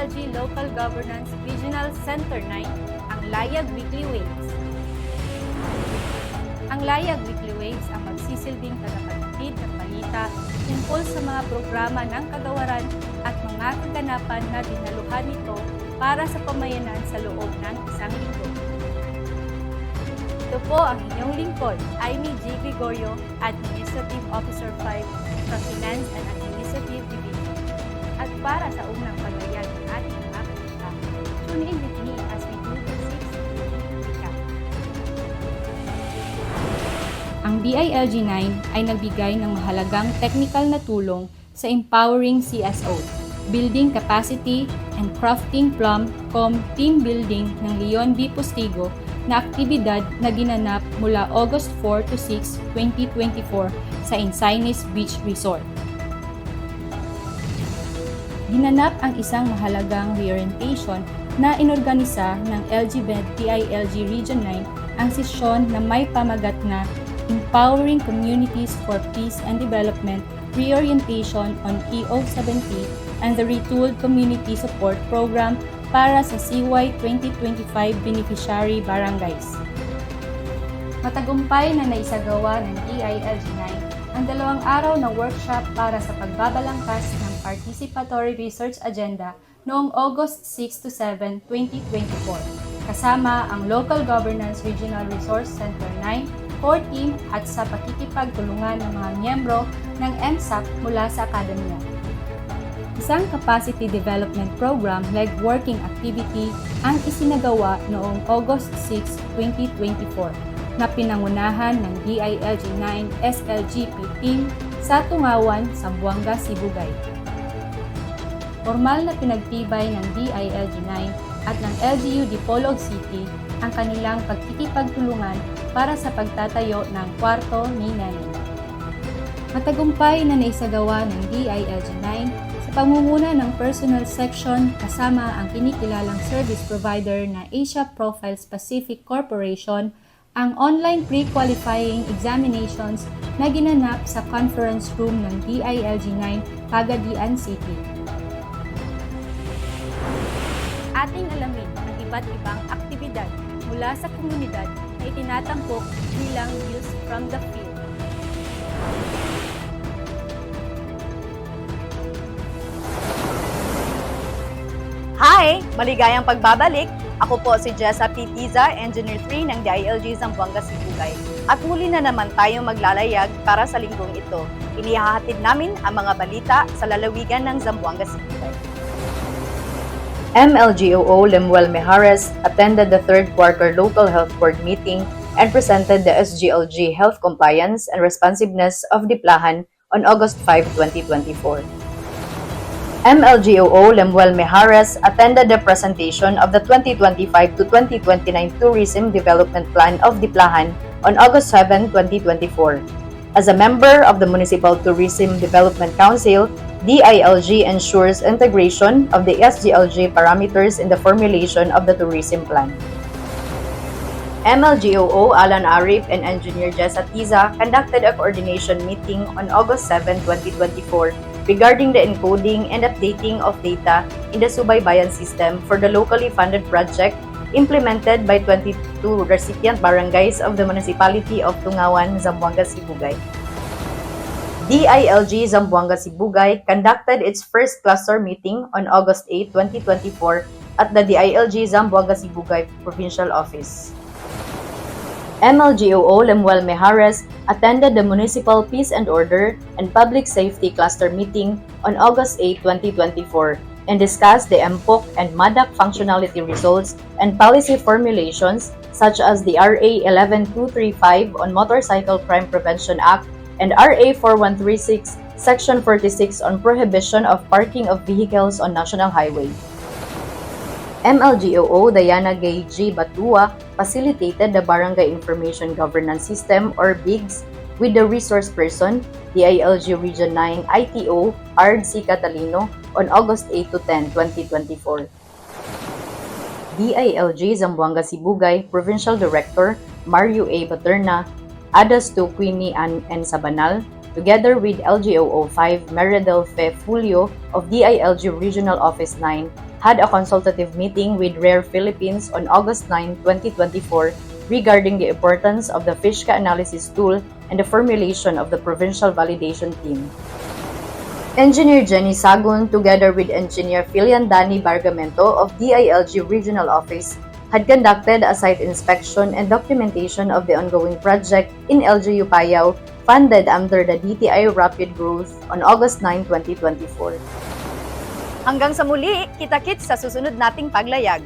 DILG Local Governance Regional Center 9, ang Layag Weekly Waves. Ang Layag Weekly Waves ang magsisilbing tagapaghatid ng balita tungkol sa mga programa ng kagawaran at mga kaganapan na dinaluhan nito para sa pamayanan sa loob ng isang linggo. Ito po ang inyong lingkod, Amy G. Gregorio, Administrative Officer 5 from Finance and Administrative Division. At para sa unang paglayag ng ating mga balita, tune in with me as we do the 6th recap. Ang DILG 9 ay nagbigay ng mahalagang technical na tulong sa empowering CSO, building capacity, and crafting Plum.com team building ng Leon B. Postigo na aktibidad na ginanap mula August 4 to 6, 2024 sa Encinas Beach Resort. Ginanap ang isang mahalagang reorientation na inorganisa ng DILG Region 9 ang sesyon na may pamagat na Empowering Communities for Peace and Development Reorientation on EO70 and the Retooled Community Support Program para sa CY 2025 Beneficiary Barangays. Matagumpay na naisagawa ng DILG 9 ang 2 araw na workshop para sa pagbabalangkas ng Participatory Research Agenda noong August 6 to 7, 2024, kasama ang Local Governance Regional Resource Center 9, core team at sa pakikipagtulungan ng mga miyembro ng MSAP mula sa akademya. Isang capacity development program like working activity ang isinagawa noong August 6, 2024 na pinangunahan ng DILG 9 SLGP team sa Tungawan, Zamboanga, Sibugay. Formal na pinagtibay ng DILG 9 at ng LGU Dipolog City ang kanilang pagkikipagtulungan para sa pagtatayo ng kwarto ni Nanay. Matagumpay na naisagawa ng DILG 9 pangunguna ng personal section kasama ang kinikilalang service provider na Asia Profiles Pacific Corporation ang online pre-qualifying examinations na ginanap sa conference room ng DILG 9 Pagadian City. Ating alamin ang iba't ibang aktibidad mula sa komunidad na itinatampok bilang Views from the Field. Hi! Maligayang pagbabalik! Ako po si Jessa P. Tiza, Engineer 3 ng DILG Zamboanga Sibugay. At muli na naman tayong maglalayag para sa linggong ito. Inihahatid namin ang mga balita sa lalawigan ng Zamboanga Sibugay. MLGOO Lemuel Mejares attended the third quarter local health board meeting and presented the SGLG Health Compliance and Responsiveness of Diplahan on August 5, 2024. MLGOO Lemuel Mejares attended the presentation of the 2025 to 2029 Tourism Development Plan of Diplahan on August 7, 2024. As a member of the Municipal Tourism Development Council, DILG ensures integration of the SGLG parameters in the formulation of the tourism plan. MLGOO Alan Arif and Engineer Jessa Tiza conducted a coordination meeting on August 7, 2024 regarding the encoding and updating of data in the Subaybayan system for the locally funded project implemented by 22 recipient barangays of the municipality of Tungawan, Zamboanga, Sibugay. DILG Zamboanga Sibugay conducted its first cluster meeting on August 8, 2024 at the DILG Zamboanga Sibugay Provincial Office. MLGOO Lemuel Mejares attended the Municipal Peace and Order and Public Safety Cluster Meeting on August 8, 2024 and discussed the MPOC and MADAC functionality results and policy formulations such as the RA 11235 on Motorcycle Crime Prevention Act and RA 4136 Section 46 on Prohibition of Parking of Vehicles on National Highway. MLGOO Diana Gay G. Batua facilitated the Barangay Information Governance System or BIGS with the resource person, DILG Region 9 ITO Ard C. Catalino on August 8 to 10, 2024. DILG Zamboanga Sibugay Provincial Director Mario A. Paterna, Adas to Queenie Ann N. Sabanal, together with LGOO 5 Meredel Fe Fulio of DILG Regional Office 9, had a consultative meeting with Rare Philippines on August 9, 2024 regarding the importance of the FISHCA analysis tool and the formulation of the provincial validation team. Engineer Jenny Sagun, together with Engineer Filian Dani Bargamento of DILG Regional Office, had conducted a site inspection and documentation of the ongoing project in LGU Payao, funded under the DTI Rapid Growth on August 9, 2024. Hanggang sa muli, kita-kits sa susunod nating paglayag.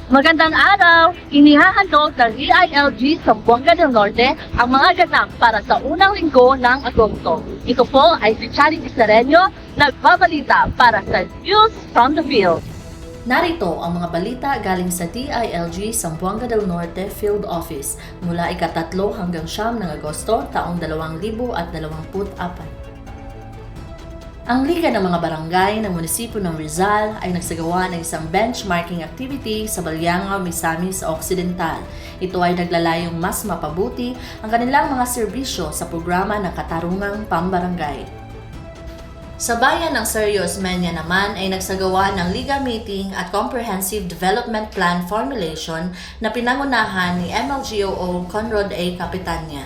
Magandang araw! Inihahandog ng DILG sa Buanga del Norte ang mga ganap para sa unang linggo ng Agosto. Ito po ay si Charity Sereno, nagbabalita para sa News from the Field. Narito ang mga balita galing sa DILG Zamboanga del Norte Field Office mula ika-3 hanggang 9 ng Agosto taong 2024. Ang Liga ng mga Barangay ng Munisipyo ng Rizal ay nagsagawa ng isang benchmarking activity sa Balyangaw, Misamis Occidental. Ito ay naglalayong mas mapabuti ang kanilang mga serbisyo sa programa ng Katarungang Pambarangay. Sa bayan ng Sergio Osmeña naman ay nagsagawa ng Liga Meeting at Comprehensive Development Plan Formulation na pinangunahan ni MLGOO Conrad A. Capitania.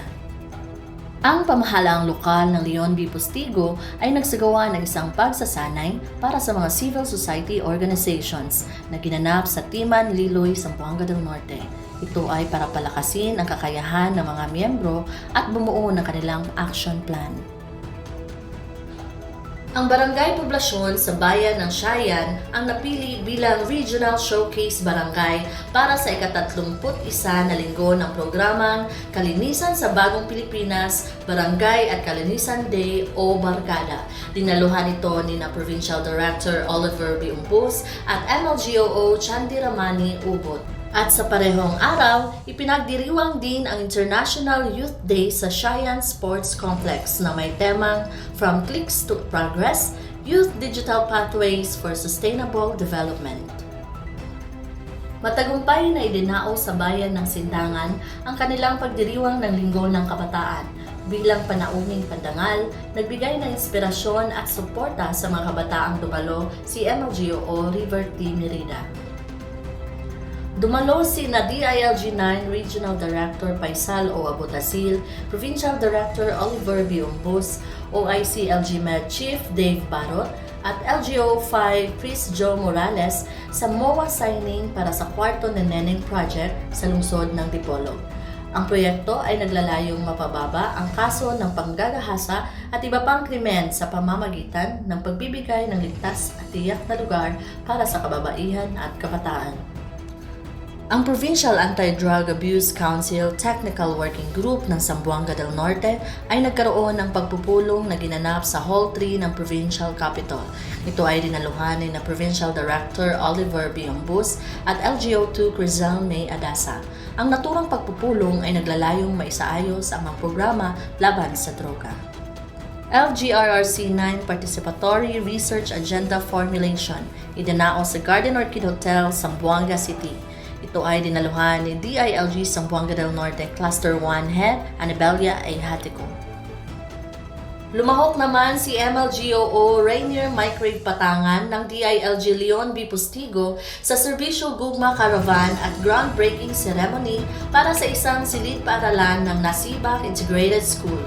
Ang pamahalaang lokal ng Leon B. Postigo ay nagsagawa ng isang pagsasanay para sa mga civil society organizations na ginanap sa Timan, Liloy, Zamboanga del Norte. Ito ay para palakasin ang kakayahan ng mga miyembro at bumuo ng kanilang action plan. Ang Barangay Poblasyon sa bayan ng Siayan ang napili bilang Regional Showcase Barangay para sa ika-31 na linggo ng programang Kalinisan sa Bagong Pilipinas, Barangay at Kalinisan Day o Barkada. Dinaluhan ito ni na Provincial Director Oliver B. Umbus at MLGOO Chandy Ramani Ubot. At sa parehong araw, ipinagdiriwang din ang International Youth Day sa Siayan Sports Complex na may temang From Clicks to Progress, Youth Digital Pathways for Sustainable Development. Matagumpay na idinao sa bayan ng Sindangan ang kanilang pagdiriwang ng Linggo ng Kabataan. Bilang panaunging pandangal, nagbigay ng inspirasyon at suporta sa mga kabataang dumalo si MLGOO River T. Merida. Dumalo si na DILG 9 Regional Director Paisal O. Abotasil, Provincial Director Oliver B. Umbus, OIC-LG Med Chief Dave Barot, at LGO 5 Chris Joe Morales sa MOA signing para sa kwarto ng Neneng Project sa lungsod ng Dipolog. Ang proyekto ay naglalayong mapababa ang kaso ng panggagahasa at iba pang krimen sa pamamagitan ng pagbibigay ng ligtas at tiyak na lugar para sa kababaihan at kabataan. Ang Provincial Anti-Drug Abuse Council Technical Working Group ng Zamboanga del Norte ay nagkaroon ng pagpupulong na ginanap sa Hall 3 ng Provincial Capitol. Ito ay dinaluhan ni na Provincial Director Oliver B. Umbus at LGO2 Crizal May Adasa. Ang naturang pagpupulong ay naglalayong maisaayos ang mga programa laban sa droga. LGRRC 9 Participatory Research Agenda Formulation idinao sa Garden Orchid Hotel, Zamboanga City. Ito ay dinaluhan ni DILG Zamboanga del Norte Cluster 1 Head Anibelia A. Hatico. Lumahok naman si MLGOO Rainier Microwave Patangan ng DILG Leon B. Postigo sa Serbisyo Gugma Caravan at groundbreaking ceremony para sa isang silid-paaralan ng Nasibak Integrated School.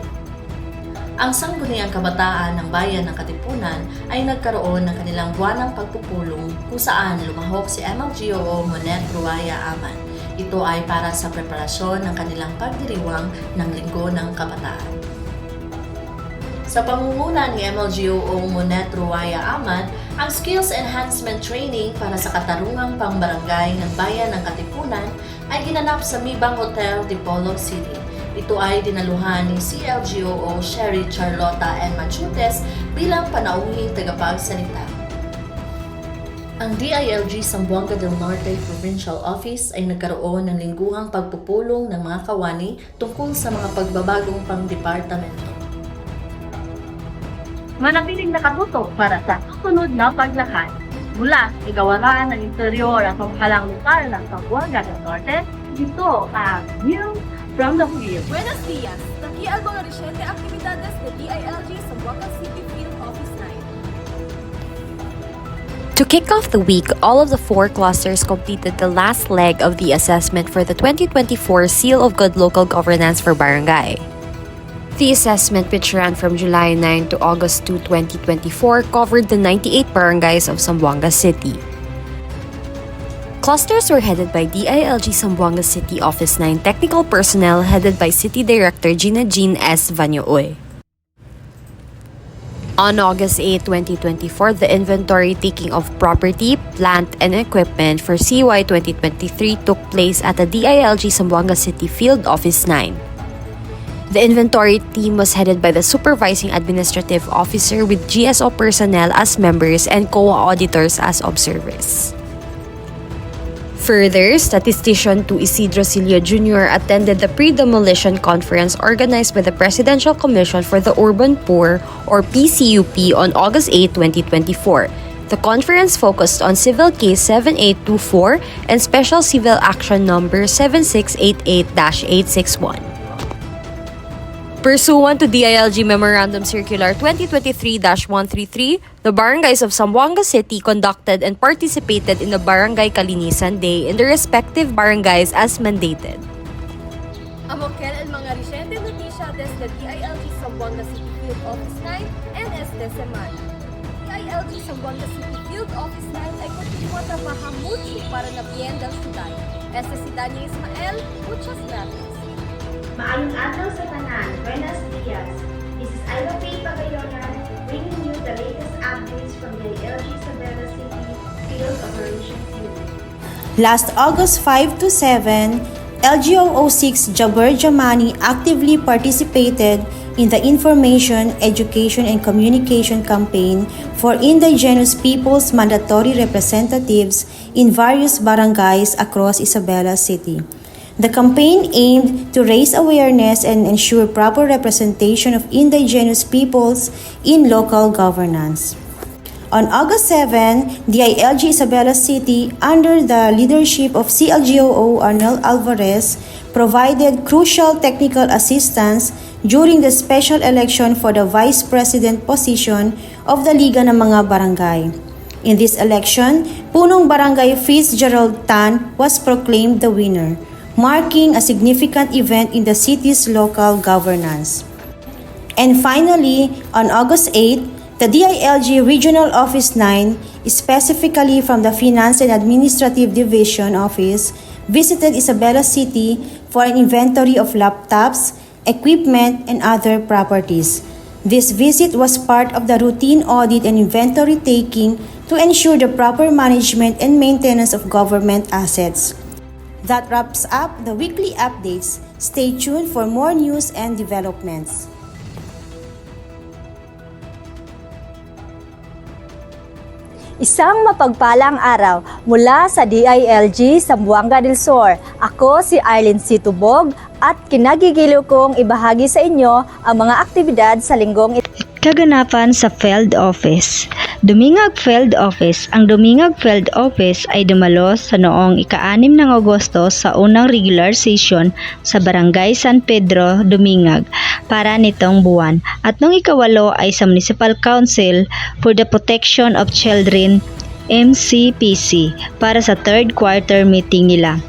Ang sangguniang kabataan ng bayan ng Katipunan ay nagkaroon ng kanilang buwanang pagpupulong kung saan lumahok si MLGOO Monet Ruaya Aman. Ito ay para sa preparasyon ng kanilang pagdiriwang ng Linggo ng Kabataan. Sa pangunguna ni MLGOO Monet Ruaya Aman, ang Skills Enhancement Training para sa katarungang pambarangay ng bayan ng Katipunan ay ginanap sa Mibang Hotel, Dipolog City. Ito ay dinaluhan ni CLGOO Sherry Charlotta N. Machutes bilang panauhing tagapagsalita. Ang DILG Zamboanga del Norte Provincial Office ay nagkaroon ng lingguhang pagpupulong ng mga kawani tungkol sa mga pagbabagong pang-departamento. Manatiling nakatutok para sa susunod na paglakad. Mula sa igawaran ng interior at panghalang lokal ng Zamboanga del Norte, ito ang News from the field. Buenos días. Aquí al mga reciente actividades de DILG Zamboanga City Field Office 9. To kick off the week, all of the 4 clusters completed the last leg of the assessment for the 2024 Seal of Good Local Governance for Barangay. The assessment, which ran from July 9 to August 2, 2024, covered the 98 barangays of Zamboanga City. Clusters were headed by DILG Zamboanga City Office 9 technical personnel headed by City Director Gina Jean S. Vanyooy. On August 8, 2024, the inventory taking of property, plant, and equipment for CY 2023 took place at the DILG Zamboanga City Field Office 9. The inventory team was headed by the Supervising Administrative Officer with GSO personnel as members and COA auditors as observers. Further, Statistician 2 Isidro Silio Jr. attended the pre-demolition conference organized by the Presidential Commission for the Urban Poor, or PCUP, on August 8, 2024. The conference focused on Civil Case 7824 and Special Civil Action Number 7688-861. Pursuant to DILG Memorandum Circular 2023-133, the barangays of Zamboanga City conducted and participated in the Barangay Kalinisan Day in their respective barangays as mandated. Amokel ang mga reciente notisya desde DILG Zamboanga City Field Office 9 and esta semana. DILG Zamboanga City Field Office 9 ay continua trabaja mucho para la bien del ciudad. Este si Dani Ismael, muchas gracias. Maayong adlaw sa tanan, buenos dias. This is Ira P. Pagayonan, bringing you the latest updates from the DILG Isabela City Field Operations Unit. Last August 5 to 7, LGO06 Jaber Jamani actively participated in the Information, Education, and Communication Campaign for Indigenous Peoples Mandatory Representatives in various barangays across Isabela City. The campaign aimed to raise awareness and ensure proper representation of indigenous peoples in local governance. On August 7, DILG Isabela City, under the leadership of CLGOO Arnel Alvarez, provided crucial technical assistance during the special election for the Vice President position of the Liga ng Mga Barangay. In this election, Punong Barangay Fitzgerald Tan was proclaimed the winner, marking a significant event in the city's local governance. And finally, on August 8, the DILG Regional Office 9, specifically from the Finance and Administrative Division Office, visited Isabela City for an inventory of laptops, equipment, and other properties. This visit was part of the routine audit and inventory taking to ensure the proper management and maintenance of government assets. That wraps up the weekly updates. Stay tuned for more news and developments. Isang mapagpalang araw mula sa DILG Zamboanga del Sur. Ako si Arlene C. Tubog at kinagigiliw kong ibahagi sa inyo ang mga aktibidad sa linggong ito. Kaganapan sa Field Office. Dumingag Field Office. Ang Dumingag Field Office ay dumalo sa noong ika-6 ng Agosto sa unang regular session sa Barangay San Pedro, Dumingag para nitong buwan at noong ika-8 ay sa Municipal Council for the Protection of Children MCPC para sa third quarter meeting nila.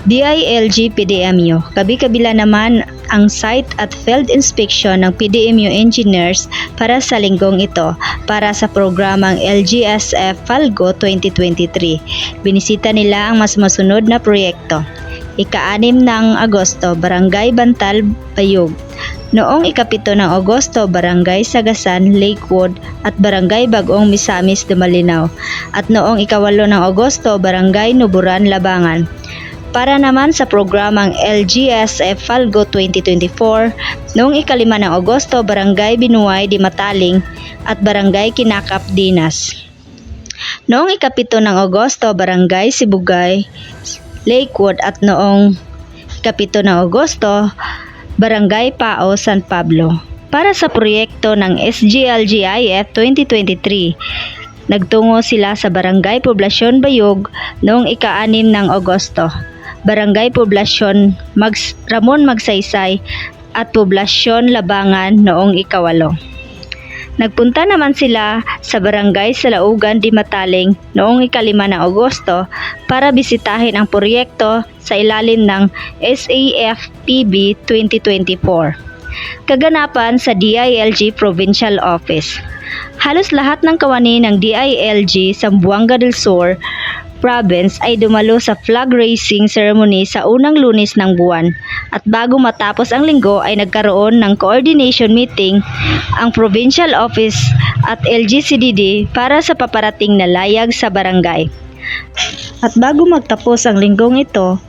DILG PDMU. Kabi-kabila naman ang site at field inspection ng PDMU engineers para sa linggong ito para sa programang LGSF Falgo 2023. Binisita nila ang mas masunod na proyekto. Ika-6 ng Agosto, Barangay Bantal, Bayog. Noong ika-7 ng Agosto, Barangay Sagasan, Lakewood at Barangay Bagong Misamis, Dumalinaw. At noong ika-8 ng Agosto, Barangay Nuburan, Labangan. Para naman sa programang LGSF Falgo 2024, noong ika-5 ng Agosto, Barangay Binuay, Dimataling at Barangay Kinakap, Dinas. Noong ika-7 ng Agosto, Barangay Sibugay, Lakewood at noong ika-7 ng Agosto, Barangay Pao, San Pablo. Para sa proyekto ng SGLGIF 2023, nagtungo sila sa Barangay Poblasyon Bayog noong ika-6 ng Agosto. Barangay Poblasyon Ramon Magsaysay at Poblasyon Labangan noong ika-8. Nagpunta naman sila sa barangay sa Laugan di Mataling noong ika-5 ng Agosto para bisitahin ang proyekto sa ilalim ng SAFPB 2024. Kaganapan sa DILG Provincial Office. Halos lahat ng kawani ng DILG sa Zamboanga del Sur Province ay dumalo sa flag raising ceremony sa unang Lunes ng buwan at bago matapos ang linggo ay nagkaroon ng coordination meeting ang Provincial Office at LGCDD para sa paparating na layag sa barangay. At bago magtapos ang linggong ito,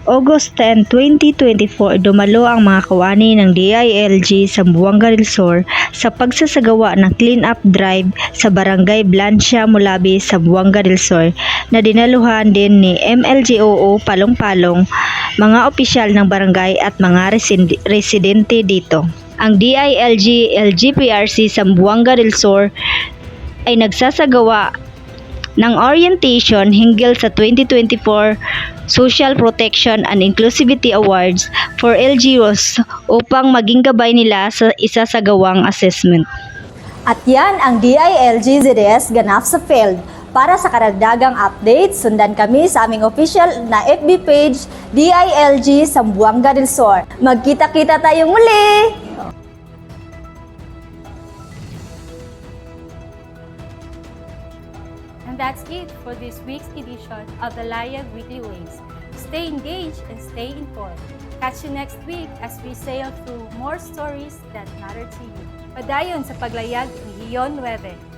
August 10, 2024, dumalo ang mga kawani ng DILG sa Zamboanga del Sur sa pagsasagawa ng clean-up drive sa Barangay Blancia, Mulabi, Zamboanga del Sur na dinaluhan din ni MLGOO Palong-Palong, mga opisyal ng barangay at mga residente dito. Ang DILG LGPRC Zamboanga del Sur ay nagsasagawa ng orientation hinggil sa 2024 Social Protection and Inclusivity Awards for LGUs upang maging gabay nila sa isasagawang assessment. At yan ang DILG ZDS ganap sa field. Para sa karagdagang updates, sundan kami sa aming official na FB page, DILG Zamboanga del Sur. Magkita-kita tayo muli! And that's it for this week's edition of the Layag Weekly Waves. Stay engaged and stay informed. Catch you next week as we sail through more stories that matter to you. Padayon sa paglayag ni Iyon 9.